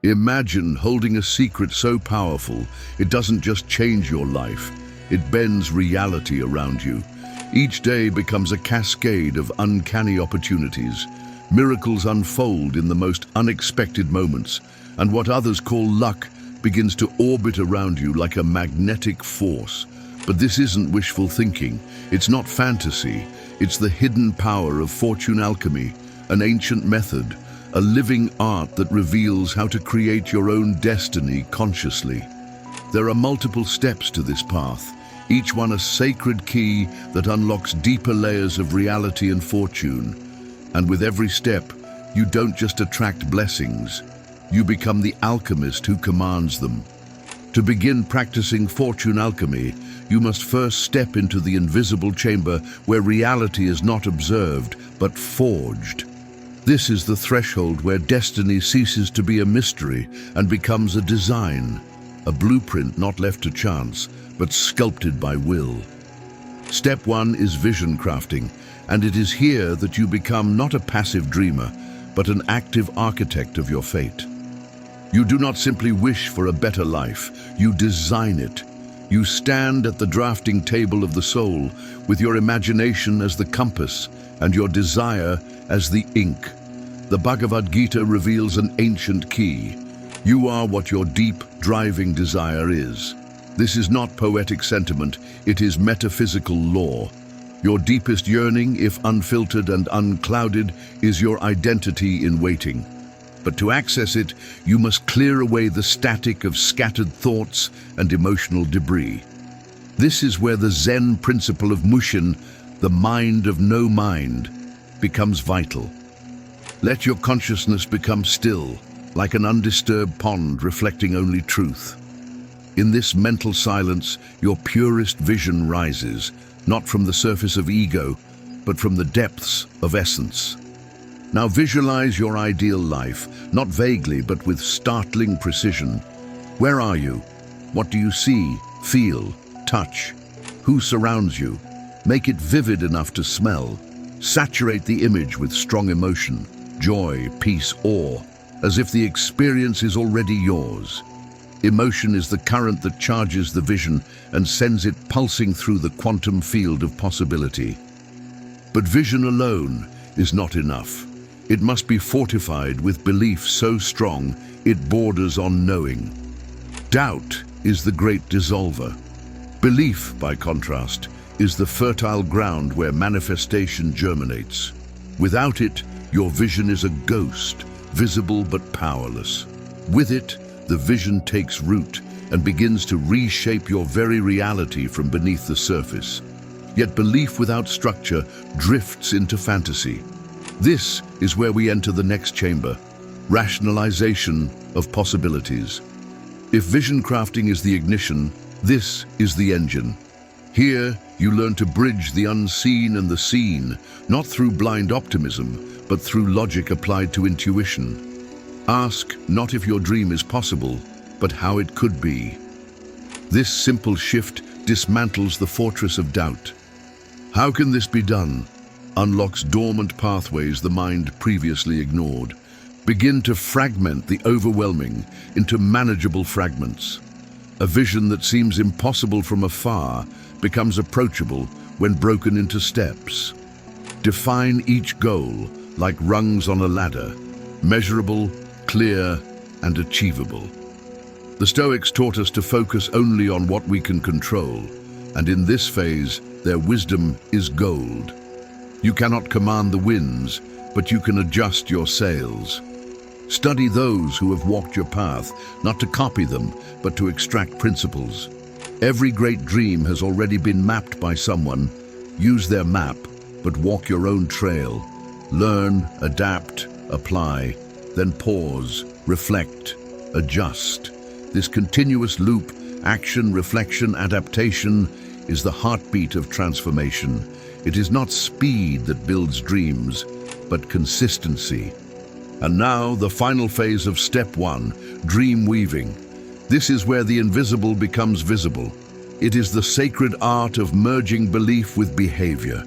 Imagine holding a secret so powerful, it doesn't just change your life, it bends reality around you. Each day becomes a cascade of uncanny opportunities. Miracles unfold in the most unexpected moments, and what others call luck begins to orbit around you like a magnetic force. But this isn't wishful thinking, it's not fantasy, it's the hidden power of Fortune Alchemy, an ancient method, a living art that reveals how to create your own destiny consciously. There are multiple steps to this path, each one a sacred key that unlocks deeper layers of reality and fortune. And with every step, you don't just attract blessings, you become the alchemist who commands them. To begin practicing Fortune Alchemy, you must first step into the invisible chamber where reality is not observed, but forged. This is the threshold where destiny ceases to be a mystery and becomes a design, a blueprint not left to chance, but sculpted by will. Step 1 is vision crafting, and it is here that you become not a passive dreamer, but an active architect of your fate. You do not simply wish for a better life, you design it. You stand at the drafting table of the soul, with your imagination as the compass and your desire as the ink. The Bhagavad Gita reveals an ancient key. You are what your deep, driving desire is. This is not poetic sentiment, it is metaphysical law. Your deepest yearning, if unfiltered and unclouded, is your identity in waiting. But to access it, you must clear away the static of scattered thoughts and emotional debris. This is where the Zen principle of Mushin, the mind of no mind, becomes vital. Let your consciousness become still, like an undisturbed pond reflecting only truth. In this mental silence, your purest vision rises, not from the surface of ego, but from the depths of essence. Now visualize your ideal life, not vaguely, but with startling precision. Where are you? What do you see, feel, touch? Who surrounds you? Make it vivid enough to smell. Saturate the image with strong emotion, joy, peace, awe, as if the experience is already yours. Emotion is the current that charges the vision and sends it pulsing through the quantum field of possibility. But vision alone is not enough. It must be fortified with belief so strong it borders on knowing. Doubt is the great dissolver. Belief, by contrast, is the fertile ground where manifestation germinates. Without it, your vision is a ghost, visible but powerless. With it, the vision takes root and begins to reshape your very reality from beneath the surface. Yet belief without structure drifts into fantasy. This is where we enter the next chamber, rationalization of possibilities. If vision crafting is the ignition, this is the engine. Here, you learn to bridge the unseen and the seen, not through blind optimism, but through logic applied to intuition. Ask not if your dream is possible, but how it could be. This simple shift dismantles the fortress of doubt. How can this be done? Unlocks dormant pathways the mind previously ignored. Begin to fragment the overwhelming into manageable fragments. A vision that seems impossible from afar becomes approachable when broken into steps. Define each goal like rungs on a ladder, measurable, clear, and achievable. The Stoics taught us to focus only on what we can control, and in this phase, their wisdom is gold. You cannot command the winds, but you can adjust your sails. Study those who have walked your path, not to copy them, but to extract principles. Every great dream has already been mapped by someone. Use their map, but walk your own trail. Learn, adapt, apply, then pause, reflect, adjust. This continuous loop, action, reflection, adaptation, is the heartbeat of transformation. It is not speed that builds dreams, but consistency. And now, the final phase of step 1, dream weaving. This is where the invisible becomes visible. It is the sacred art of merging belief with behavior.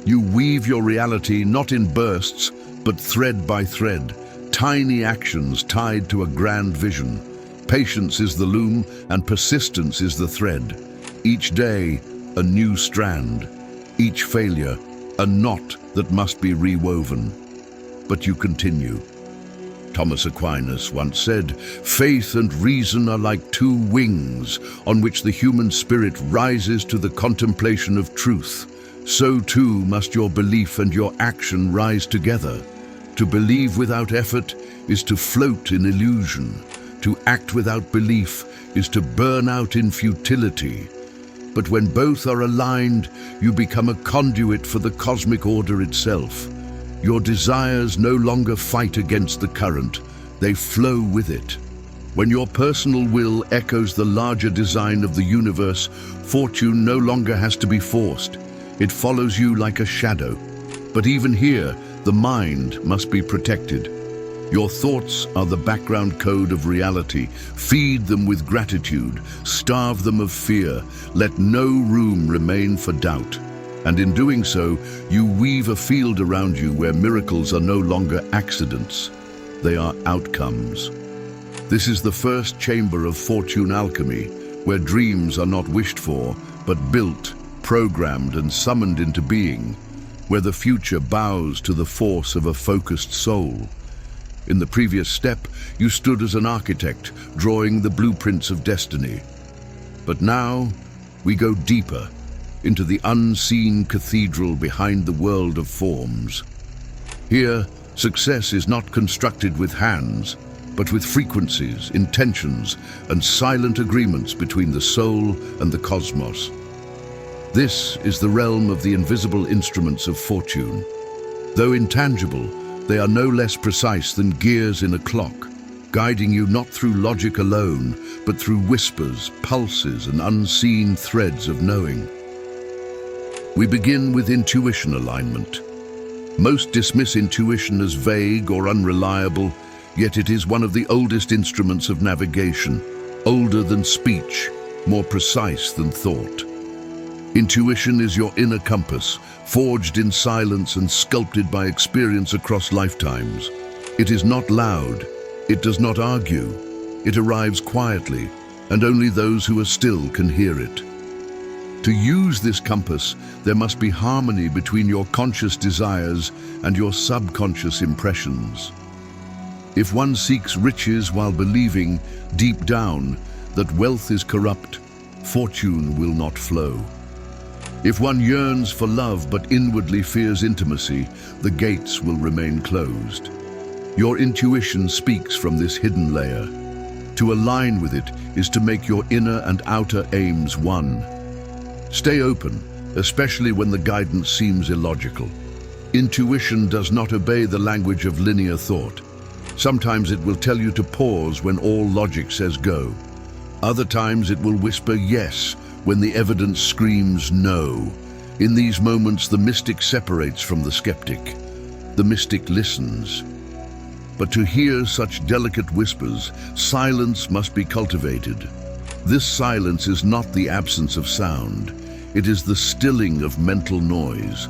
You weave your reality not in bursts, but thread by thread, tiny actions tied to a grand vision. Patience is the loom and persistence is the thread. Each day, a new strand. Each failure, a knot that must be rewoven. But you continue. Thomas Aquinas once said, "Faith and reason are like two wings on which the human spirit rises to the contemplation of truth. So too must your belief and your action rise together. To believe without effort is to float in illusion. To act without belief is to burn out in futility. But when both are aligned, you become a conduit for the cosmic order itself. Your desires no longer fight against the current, they flow with it. When your personal will echoes the larger design of the universe, fortune no longer has to be forced. It follows you like a shadow. But even here, the mind must be protected. Your thoughts are the background code of reality. Feed them with gratitude, starve them of fear. Let no room remain for doubt. And in doing so, you weave a field around you where miracles are no longer accidents. They are outcomes. This is the first chamber of Fortune Alchemy, where dreams are not wished for, but built, programmed, and summoned into being, where the future bows to the force of a focused soul. In the previous step, you stood as an architect, drawing the blueprints of destiny. But now, we go deeper, into the unseen cathedral behind the world of forms. Here, success is not constructed with hands, but with frequencies, intentions, and silent agreements between the soul and the cosmos. This is the realm of the invisible instruments of fortune. Though intangible, they are no less precise than gears in a clock, guiding you not through logic alone, but through whispers, pulses, and unseen threads of knowing. We begin with intuition alignment. Most dismiss intuition as vague or unreliable, yet it is one of the oldest instruments of navigation, older than speech, more precise than thought. Intuition is your inner compass, forged in silence and sculpted by experience across lifetimes. It is not loud, it does not argue, it arrives quietly, and only those who are still can hear it. To use this compass, there must be harmony between your conscious desires and your subconscious impressions. If one seeks riches while believing, deep down, that wealth is corrupt, fortune will not flow. If one yearns for love but inwardly fears intimacy, the gates will remain closed. Your intuition speaks from this hidden layer. To align with it is to make your inner and outer aims one. Stay open, especially when the guidance seems illogical. Intuition does not obey the language of linear thought. Sometimes it will tell you to pause when all logic says go. Other times it will whisper yes when the evidence screams no. In these moments, the mystic separates from the skeptic. The mystic listens. But to hear such delicate whispers, silence must be cultivated. This silence is not the absence of sound. It is the stilling of mental noise.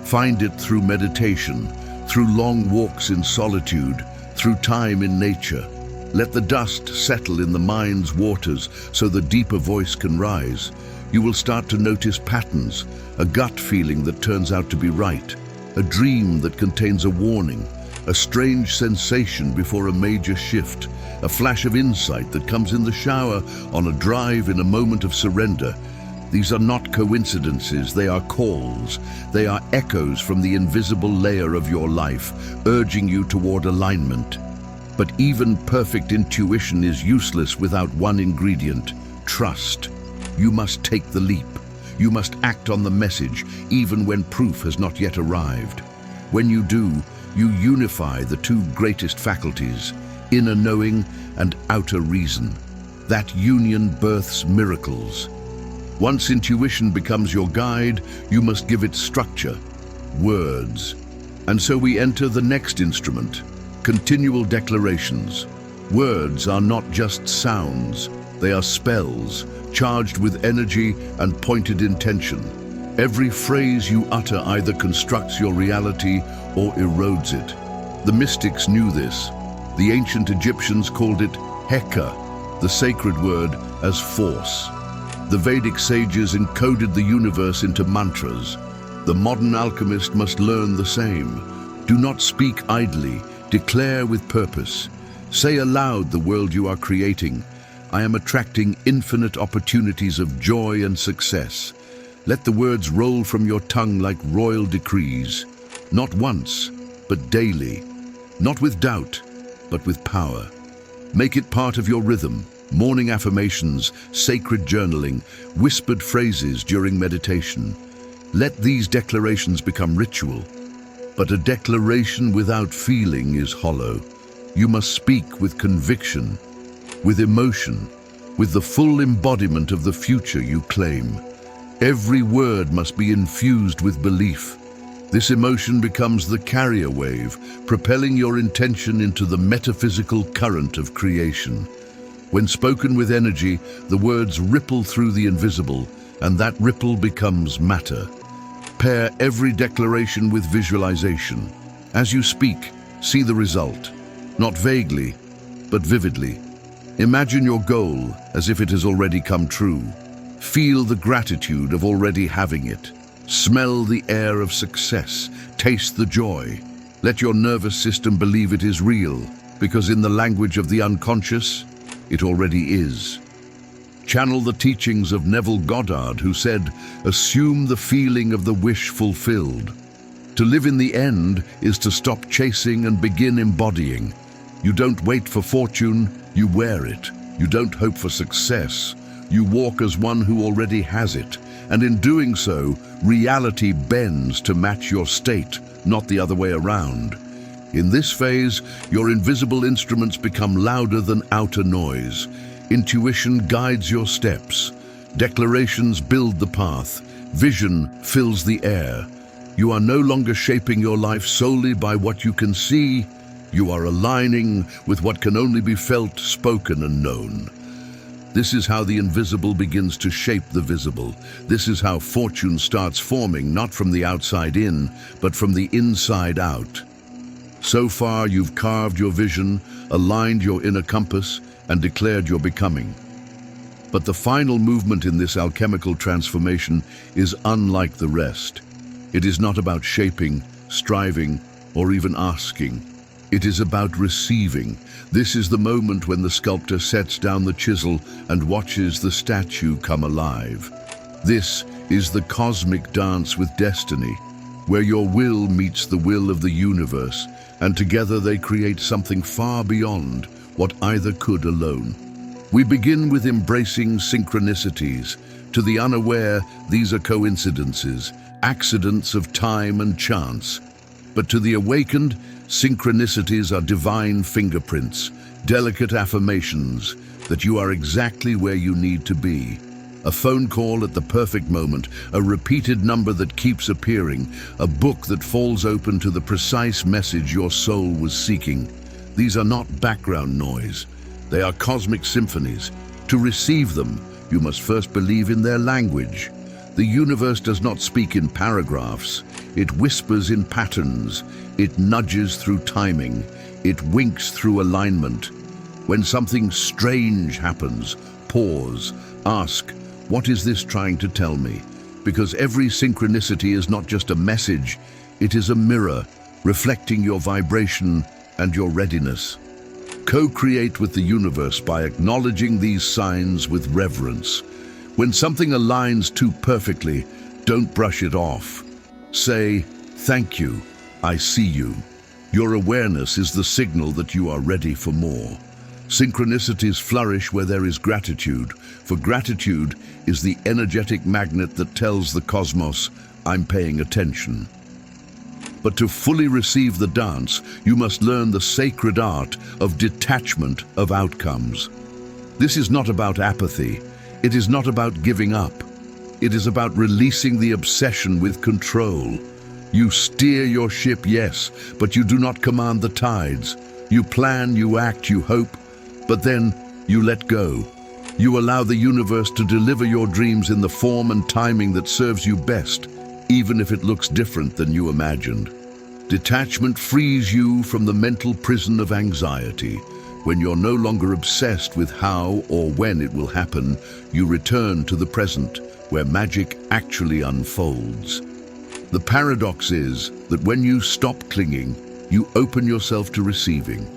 Find it through meditation, through long walks in solitude, through time in nature. Let the dust settle in the mind's waters so the deeper voice can rise. You will start to notice patterns, a gut feeling that turns out to be right, a dream that contains a warning, a strange sensation before a major shift, a flash of insight that comes in the shower, on a drive, in a moment of surrender. These are not coincidences, they are calls. They are echoes from the invisible layer of your life, urging you toward alignment. But even perfect intuition is useless without one ingredient: trust. You must take the leap. You must act on the message, even when proof has not yet arrived. When you do, you unify the two greatest faculties, inner knowing and outer reason. That union births miracles. Once intuition becomes your guide, you must give it structure, words. And so we enter the next instrument: continual declarations. Words are not just sounds, they are spells, charged with energy and pointed intention. Every phrase you utter either constructs your reality or erodes it. The mystics knew this. The ancient Egyptians called it Heka, the sacred word, as force. The Vedic sages encoded the universe into mantras. The modern alchemist must learn the same. Do not speak idly, declare with purpose. Say aloud the world you are creating. I am attracting infinite opportunities of joy and success. Let the words roll from your tongue like royal decrees. Not once, but daily. Not with doubt, but with power. Make it part of your rhythm. Morning affirmations, sacred journaling, whispered phrases during meditation. Let these declarations become ritual. But a declaration without feeling is hollow. You must speak with conviction, with emotion, with the full embodiment of the future you claim. Every word must be infused with belief. This emotion becomes the carrier wave, propelling your intention into the metaphysical current of creation. When spoken with energy, the words ripple through the invisible, and that ripple becomes matter. Pair every declaration with visualization. As you speak, see the result, not vaguely, but vividly. Imagine your goal as if it has already come true. Feel the gratitude of already having it. Smell the air of success. Taste the joy. Let your nervous system believe it is real, because in the language of the unconscious, it already is. Channel the teachings of Neville Goddard, who said, "Assume the feeling of the wish fulfilled." To live in the end is to stop chasing and begin embodying. You don't wait for fortune, you wear it. You don't hope for success. You walk as one who already has it. And in doing so, reality bends to match your state, not the other way around. In this phase, your invisible instruments become louder than outer noise. Intuition guides your steps. Declarations build the path. Vision fills the air. You are no longer shaping your life solely by what you can see. You are aligning with what can only be felt, spoken, and known. This is how the invisible begins to shape the visible. This is how fortune starts forming, not from the outside in, but from the inside out. So far, you've carved your vision, aligned your inner compass, and declared your becoming. But the final movement in this alchemical transformation is unlike the rest. It is not about shaping, striving, or even asking. It is about receiving. This is the moment when the sculptor sets down the chisel and watches the statue come alive. This is the cosmic dance with destiny, where your will meets the will of the universe, and together they create something far beyond what either could alone. We begin with embracing synchronicities. To the unaware, these are coincidences, accidents of time and chance. But to the awakened, synchronicities are divine fingerprints, delicate affirmations that you are exactly where you need to be. A phone call at the perfect moment, a repeated number that keeps appearing, a book that falls open to the precise message your soul was seeking. These are not background noise. They are cosmic symphonies. To receive them, you must first believe in their language. The universe does not speak in paragraphs. It whispers in patterns. It nudges through timing. It winks through alignment. When something strange happens, pause, ask, what is this trying to tell me? Because every synchronicity is not just a message, it is a mirror, reflecting your vibration and your readiness. Co-create with the universe by acknowledging these signs with reverence. When something aligns too perfectly, don't brush it off. Say, "Thank you, I see you." Your awareness is the signal that you are ready for more. Synchronicities flourish where there is gratitude, for gratitude is the energetic magnet that tells the cosmos, "I'm paying attention." But to fully receive the dance, you must learn the sacred art of detachment of outcomes. This is not about apathy. It is not about giving up. It is about releasing the obsession with control. You steer your ship, yes, but you do not command the tides. You plan, you act, you hope, but then you let go. You allow the universe to deliver your dreams in the form and timing that serves you best, even if it looks different than you imagined. Detachment frees you from the mental prison of anxiety. When you're no longer obsessed with how or when it will happen, you return to the present, where magic actually unfolds. The paradox is that when you stop clinging, you open yourself to receiving.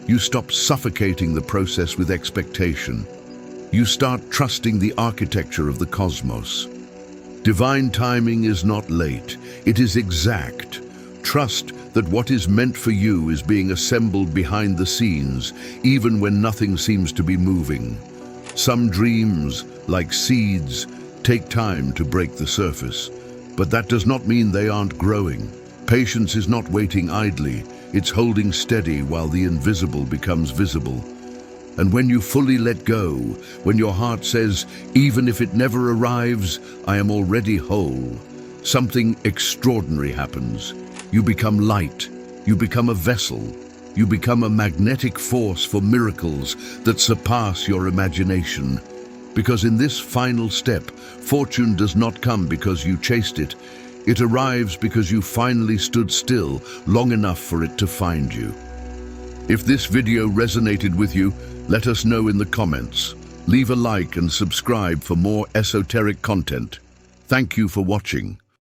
You stop suffocating the process with expectation. You start trusting the architecture of the cosmos. Divine timing is not late, it is exact. Trust that what is meant for you is being assembled behind the scenes, even when nothing seems to be moving. Some dreams, like seeds, take time to break the surface, but that does not mean they aren't growing. Patience is not waiting idly, it's holding steady while the invisible becomes visible. And when you fully let go, when your heart says, even if it never arrives, I am already whole, something extraordinary happens. You become light, you become a vessel, you become a magnetic force for miracles that surpass your imagination. Because in this final step, fortune does not come because you chased it. It arrives because you finally stood still long enough for it to find you. If this video resonated with you, let us know in the comments. Leave a like and subscribe for more esoteric content. Thank you for watching.